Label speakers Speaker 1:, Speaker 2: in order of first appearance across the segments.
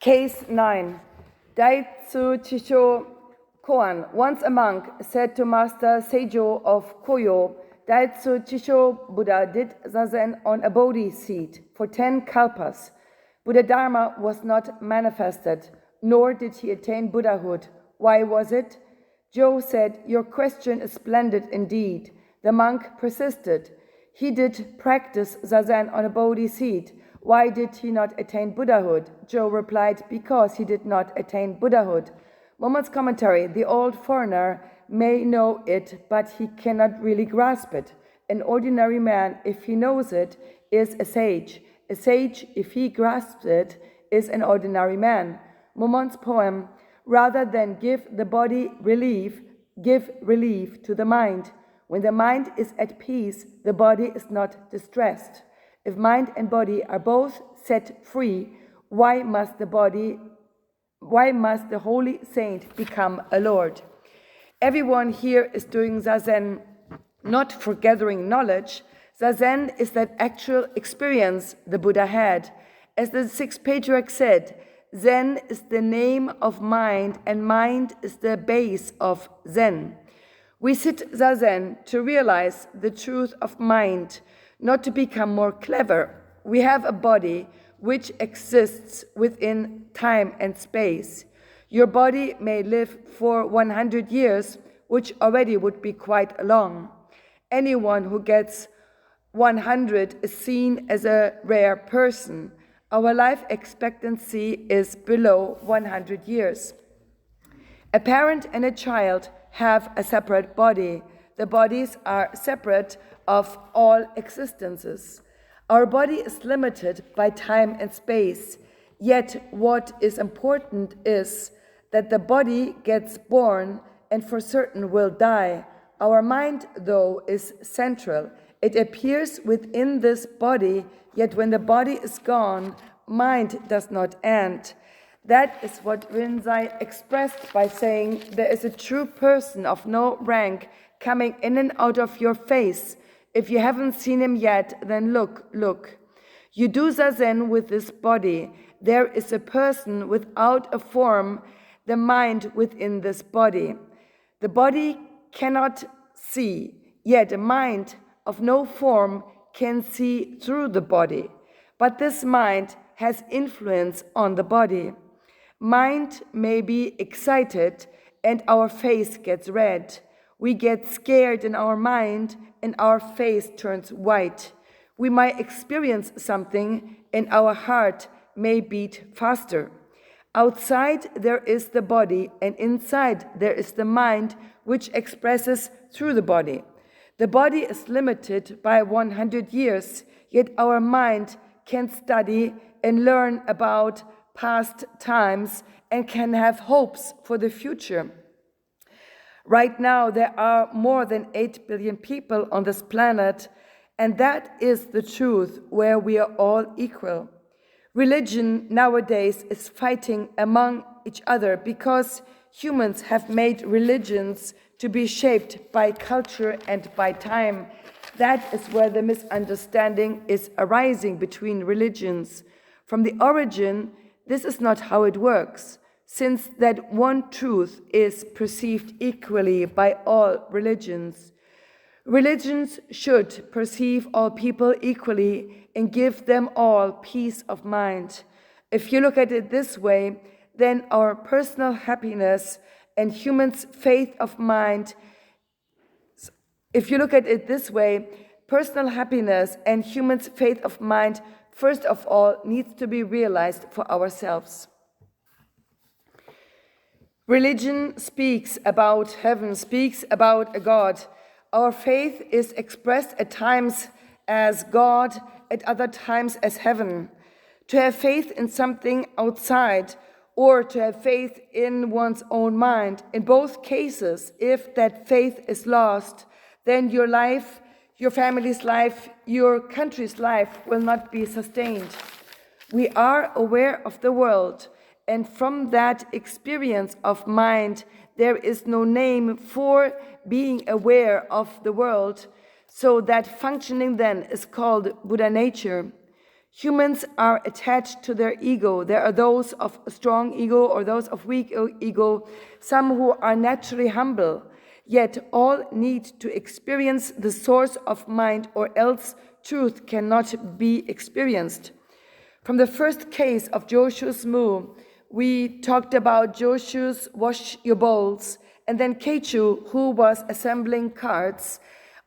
Speaker 1: Case 9. Daitsu Chisho Buddha, once a monk, said to Master Seijo of Koyo, Daitsu Chisho Buddha did zazen on a bodhi seat for 10 kalpas. Buddhadharma was not manifested, nor did he attain Buddhahood. Why was it? Joe said, "Your question is splendid indeed." The monk persisted. He did practice zazen on a bodhi seat. Why did he not attain Buddhahood? Joe replied, because he did not attain Buddhahood. Mumon's commentary: the old foreigner may know it, but he cannot really grasp it. An ordinary man, if he knows it, is a sage. A sage, if he grasps it, is an ordinary man. Mumon's poem: rather than give the body relief, give relief to the mind. When the mind is at peace, the body is not distressed. If mind and body are both set free, why must the holy saint become a lord? Everyone here is doing zazen not for gathering knowledge. Zazen is that actual experience the Buddha had. As the sixth patriarch said, Zen is the name of mind, and mind is the base of Zen. We sit zazen to realize the truth of mind, not to become more clever. We have a body which exists within time and space. Your body may live for 100 years, which already would be quite long. Anyone who gets 100 is seen as a rare person. Our life expectancy is below 100 years. A parent and a child have a separate body. The bodies are separate of all existences. Our body is limited by time and space, yet what is important is that the body gets born and for certain will die. Our mind, though, is central. It appears within this body, yet when the body is gone, mind does not end. That is what Rinzai expressed by saying, there is a true person of no rank coming in and out of your face. If you haven't seen him yet, then look, look. You do zazen with this body. There is a person without a form, the mind within this body. The body cannot see, yet a mind of no form can see through the body. But this mind has influence on the body. Mind may be excited and our face gets red. We get scared in our mind and our face turns white. We might experience something and our heart may beat faster. Outside there is the body and inside there is the mind which expresses through the body. The body is limited by 100 years, yet our mind can study and learn about past times and can have hopes for the future. Right now, there are more than 8 billion people on this planet, and that is the truth where we are all equal. Religion nowadays is fighting among each other because humans have made religions to be shaped by culture and by time. That is where the misunderstanding is arising between religions. From the origin, this is not how it works, since that one truth is perceived equally by all religions. Religions should perceive all people equally and give them all peace of mind. If you look at it this way, then our personal happiness and humans' faith of mind, personal happiness and humans' faith of mind, first of all, needs to be realized for ourselves. Religion speaks about heaven, speaks about a God. Our faith is expressed at times as God, at other times as heaven. To have faith in something outside or to have faith in one's own mind, in both cases, if that faith is lost, then your life, your family's life, your country's life will not be sustained. We are aware of the world, and from that experience of mind, there is no name for being aware of the world, so that functioning then is called Buddha nature. Humans are attached to their ego. There are those of strong ego or those of weak ego, some who are naturally humble, yet all need to experience the source of mind, or else truth cannot be experienced. From the first case of Joshu's Mu, we talked about Joshu's wash your bowls, and then Keichu, who was assembling cards.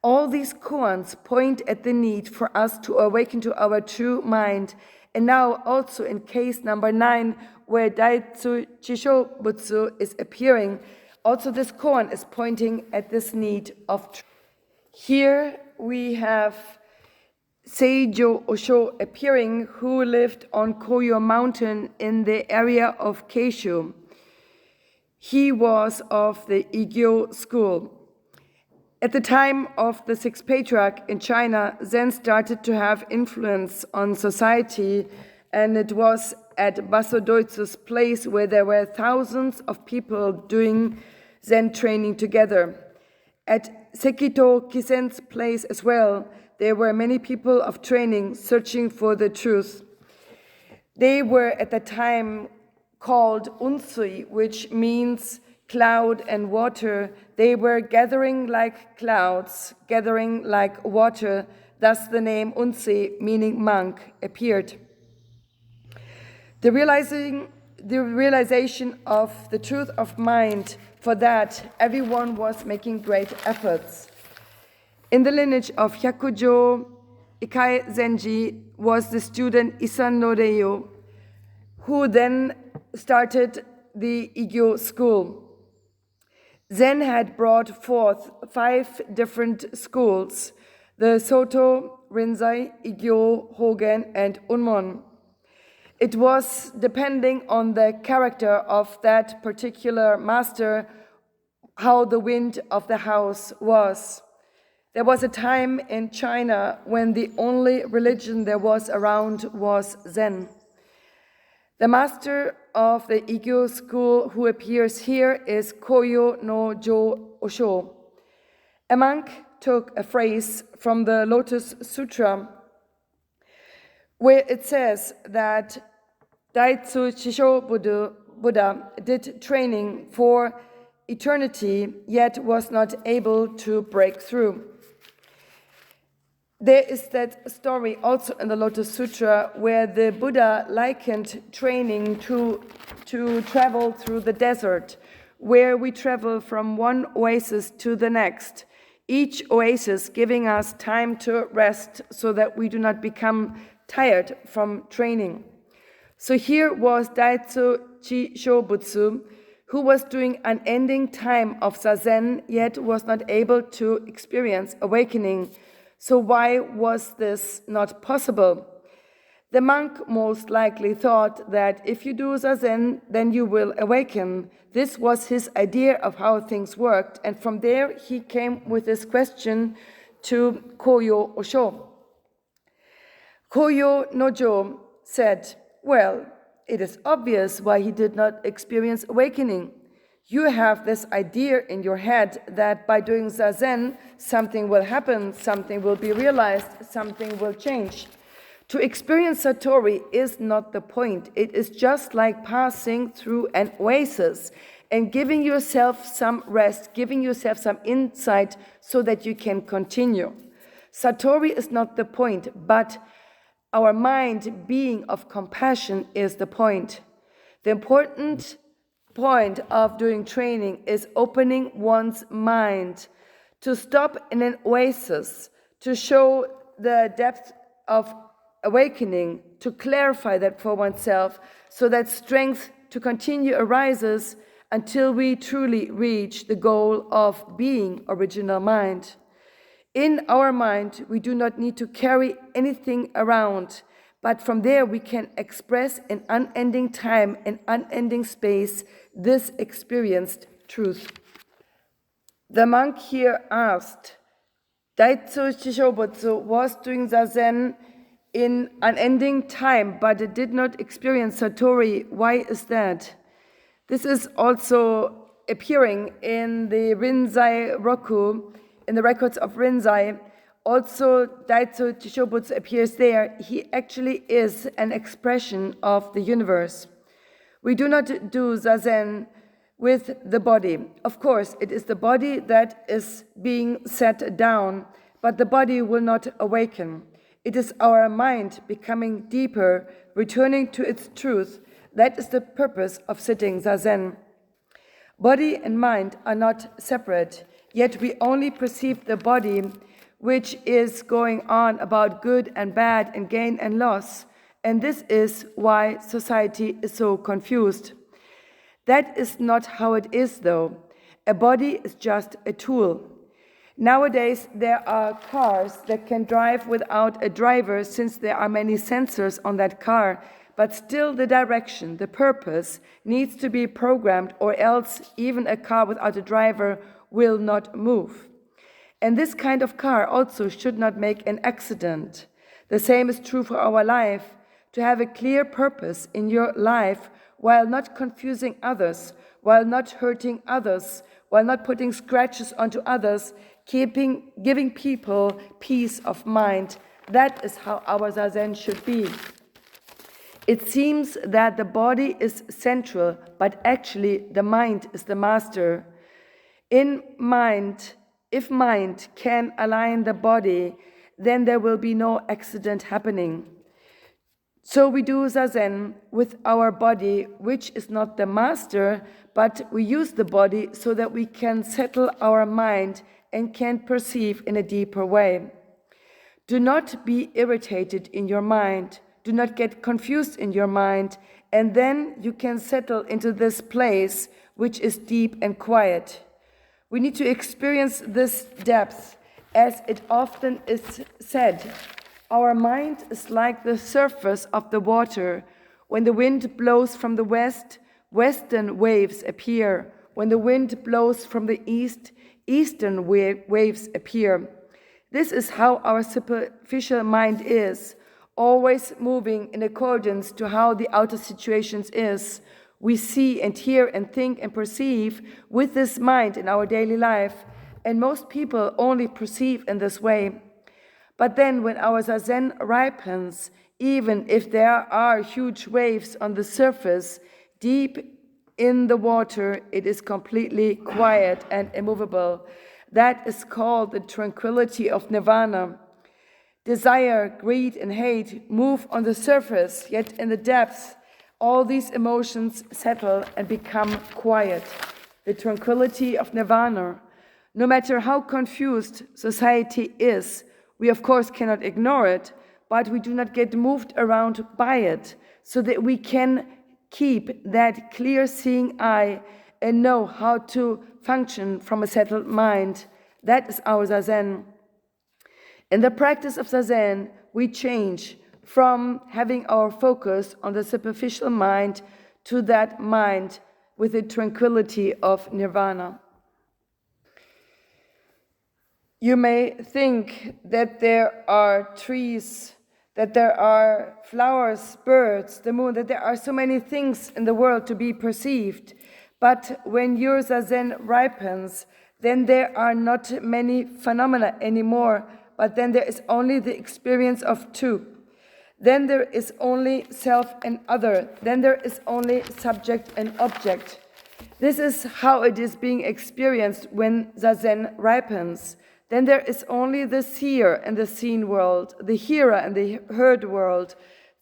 Speaker 1: All these koans point at the need for us to awaken to our true mind. And now also in case number 9, where Daitsu Chisho Buddha is appearing, also this koan is pointing at this need of truth. Here we have Seijo Osho appearing, who lived on Koyo mountain in the area of Keishu. He was of the Igyo school. At the time of the Sixth Patriarch in China, Zen started to have influence on society, and it was at Basodoitsu's place where there were thousands of people doing Zen training together. At Sekito Kisen's place as well, there were many people of training searching for the truth. They were at the time called unsui, which means cloud and water. They were gathering like clouds, gathering like water. Thus the name unsui, meaning monk, appeared. The realization of the truth of mind, for that everyone was making great efforts. In the lineage of Hyakujo, Ikai Zenji was the student Isan no Reyo, who then started the Igyo school. Zen had brought forth 5 different schools: the Soto, Rinzai, Igyo, Hogen, and Unmon. It was depending on the character of that particular master how the wind of the house was. There was a time in China when the only religion there was around was Zen. The master of the Igyo school who appears here is Koyo no Jo Osho. A monk took a phrase from the Lotus Sutra where it says that Daitsu Chisho Buddha did training for eternity, yet was not able to break through. There is that story also in the Lotus Sutra where the Buddha likened training to travel through the desert, where we travel from one oasis to the next, each oasis giving us time to rest so that we do not become tired from training. So here was Daitsu Chisho Buddha, who was doing unending time of zazen, yet was not able to experience awakening. So why was this not possible? The monk most likely thought that if you do zazen, then you will awaken. This was his idea of how things worked, and from there he came with this question to Koyo Osho. Koyo no Jo said, well, it is obvious why he did not experience awakening. You have this idea in your head that by doing zazen, something will happen, something will be realized, something will change. To experience Satori is not the point. It is just like passing through an oasis and giving yourself some rest, giving yourself some insight so that you can continue. Satori is not the point, but our mind being of compassion is the point. The important point of doing training is opening one's mind to stop in an oasis, to show the depth of awakening, to clarify that for oneself, so that strength to continue arises until we truly reach the goal of being original mind. In our mind, we do not need to carry anything around, but from there we can express in unending time and unending space this experienced truth. The monk here asked, Daitsu Chisho Buddha was doing zazen in unending time, but it did not experience Satori. Why is that? This is also appearing in the Rinzai Roku, in the records of Rinzai, Also, Daitsu Chisho Buddha appears there. He actually is an expression of the universe. We do not do zazen with the body. Of course, it is the body that is being set down, but the body will not awaken. It is our mind becoming deeper, returning to its truth. That is the purpose of sitting zazen. Body and mind are not separate, yet we only perceive the body, which is going on about good and bad and gain and loss, and this is why society is so confused. That is not how it is, though. A body is just a tool. Nowadays, there are cars that can drive without a driver since there are many sensors on that car, but still the direction, the purpose, needs to be programmed, or else even a car without a driver will not move. And this kind of car also should not make an accident. The same is true for our life. To have a clear purpose in your life while not confusing others, while not hurting others, while not putting scratches onto others, giving people peace of mind. That is how our zazen should be. It seems that the body is central, but actually the mind is the master. If mind can align the body, then there will be no accident happening. So we do zazen with our body, which is not the master, but we use the body so that we can settle our mind and can perceive in a deeper way. Do not be irritated in your mind. Do not get confused in your mind, and then you can settle into this place which is deep and quiet. We need to experience this depth, as it often is said. Our mind is like the surface of the water. When the wind blows from the west, western waves appear. When the wind blows from the east, eastern waves appear. This is how our superficial mind is, always moving in accordance to how the outer situations is. We see and hear and think and perceive with this mind in our daily life, and most people only perceive in this way. But then when our zazen ripens, even if there are huge waves on the surface, deep in the water, it is completely quiet and immovable. That is called the tranquility of nirvana. Desire, greed, and hate move on the surface, yet in the depths, all these emotions settle and become quiet. The tranquility of nirvana. No matter how confused society is, we of course cannot ignore it, but we do not get moved around by it, so that we can keep that clear seeing eye and know how to function from a settled mind. That is our zazen. In the practice of zazen, we change from having our focus on the superficial mind to that mind with the tranquility of nirvana. You may think that there are trees, that there are flowers, birds, the moon, that there are so many things in the world to be perceived. But when your zazen ripens, then there are not many phenomena anymore, but then there is only the experience of two. Then there is only self and other. Then there is only subject and object. This is how it is being experienced when zazen ripens. Then there is only the seer and the seen world, the hearer and the heard world,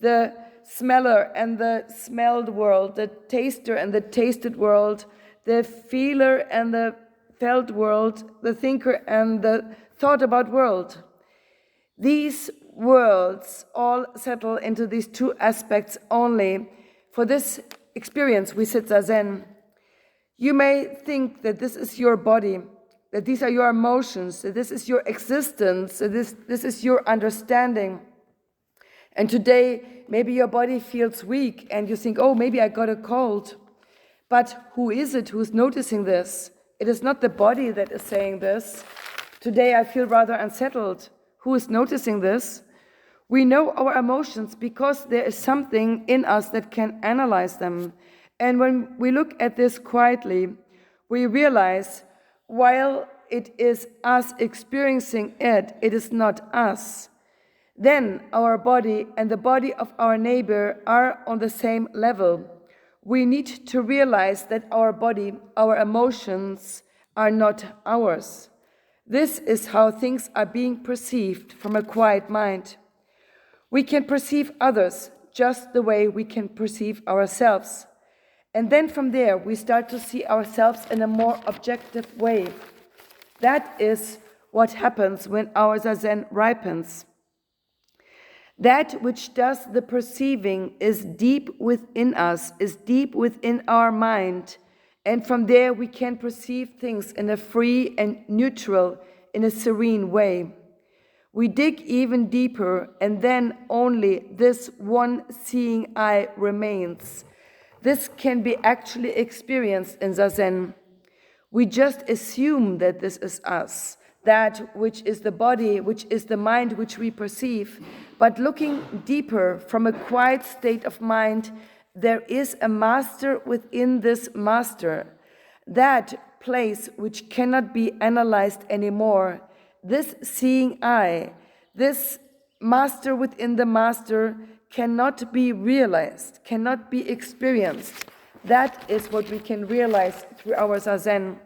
Speaker 1: the smeller and the smelled world, the taster and the tasted world, the feeler and the felt world, the thinker and the thought about world. These worlds all settle into these two aspects only. For this experience, we sit zazen. You may think that this is your body, that these are your emotions, that this is your existence, that this is your understanding. And today, maybe your body feels weak and you think, oh, maybe I got a cold. But who is it who's noticing this? It is not the body that is saying this. Today I feel rather unsettled. Who is noticing this? We know our emotions because there is something in us that can analyze them. And when we look at this quietly, we realize while it is us experiencing it, it is not us, then our body and the body of our neighbor are on the same level. We need to realize that our body, our emotions, are not ours. This is how things are being perceived from a quiet mind. We can perceive others just the way we can perceive ourselves. And then from there, we start to see ourselves in a more objective way. That is what happens when our zazen ripens. That which does the perceiving is deep within us, is deep within our mind. And from there, we can perceive things in a free and neutral, in a serene way. We dig even deeper, and then only this one seeing eye remains. This can be actually experienced in zazen. We just assume that this is us, that which is the body, which is the mind which we perceive. But looking deeper from a quiet state of mind, there is a master within this master, that place which cannot be analyzed anymore. This seeing eye, this master within the master cannot be realized, cannot be experienced. That is what we can realize through our zazen.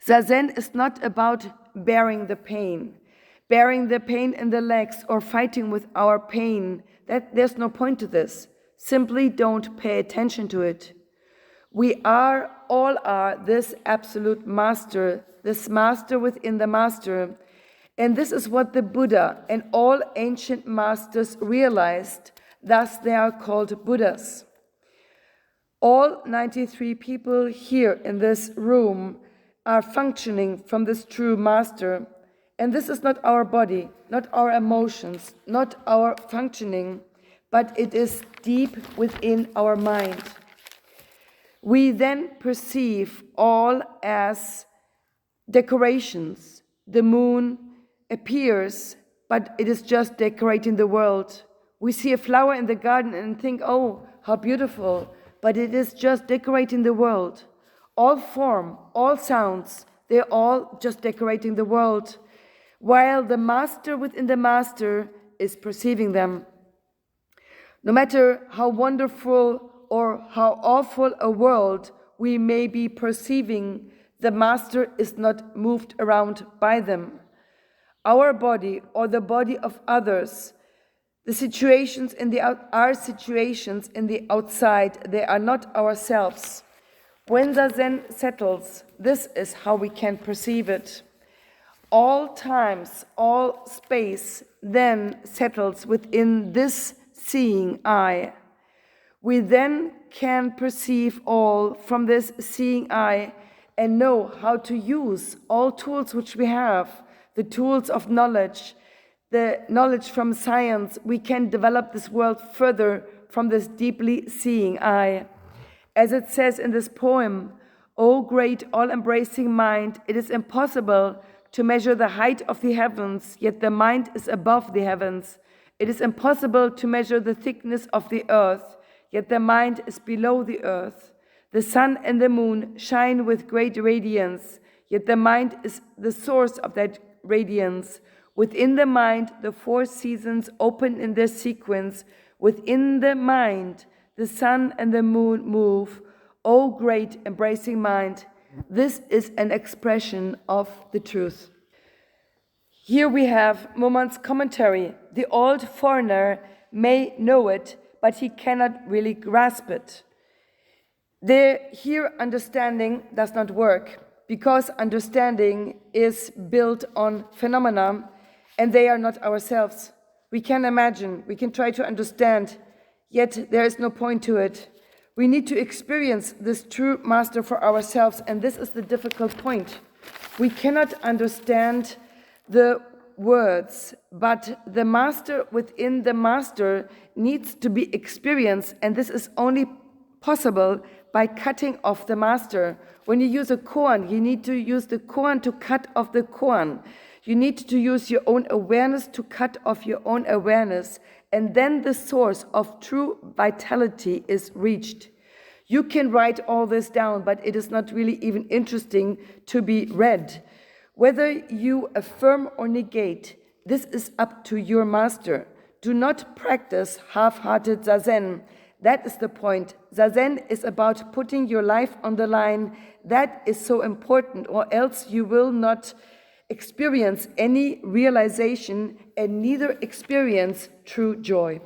Speaker 1: Zazen is not about bearing the pain in the legs or fighting with our pain. There's no point to this. Simply don't pay attention to it. We all are this absolute master, this master within the master. And this is what the Buddha and all ancient masters realized. Thus they are called Buddhas. All 93 people here in this room are functioning from this true master. And this is not our body, not our emotions, not our functioning, but it is deep within our mind. We then perceive all as decorations. The moon appears, but it is just decorating the world. We see a flower in the garden and think, oh, how beautiful, but it is just decorating the world. All form, all sounds, they're all just decorating the world, while the master within the master is perceiving them. No matter how wonderful or how awful a world we may be perceiving, the master is not moved around by them. Our body or the body of others, our situations in the outside, they are not ourselves. When zazen settles, this is how we can perceive it. All times, all space then settles within this seeing eye. We then can perceive all from this seeing eye and know how to use all tools which we have, the tools of knowledge, the knowledge from science. We can develop this world further from this deeply seeing eye. As it says in this poem, O great all-embracing mind, it is impossible to measure the height of the heavens, yet the mind is above the heavens. It is impossible to measure the thickness of the earth, yet the mind is below the earth. The sun and the moon shine with great radiance, yet the mind is the source of that radiance. Within the mind, the 4 seasons open in their sequence. Within the mind, the sun and the moon move. O great embracing mind, this is an expression of the truth. Here we have Mumon's commentary. The old foreigner may know it, but he cannot really grasp it. Here understanding does not work, because understanding is built on phenomena, and they are not ourselves. We can imagine, we can try to understand, yet there is no point to it. We need to experience this true master for ourselves, and this is the difficult point. We cannot understand the words, but the master within the master needs to be experienced, and this is only possible by cutting off the master. When you use a koan, you need to use the koan to cut off the koan. You need to use your own awareness to cut off your own awareness, and then the source of true vitality is reached. You can write all this down, but it is not really even interesting to be read. Whether you affirm or negate, this is up to your master. Do not practice half-hearted zazen. That is the point. Zazen is about putting your life on the line. That is so important, or else you will not experience any realization and neither experience true joy.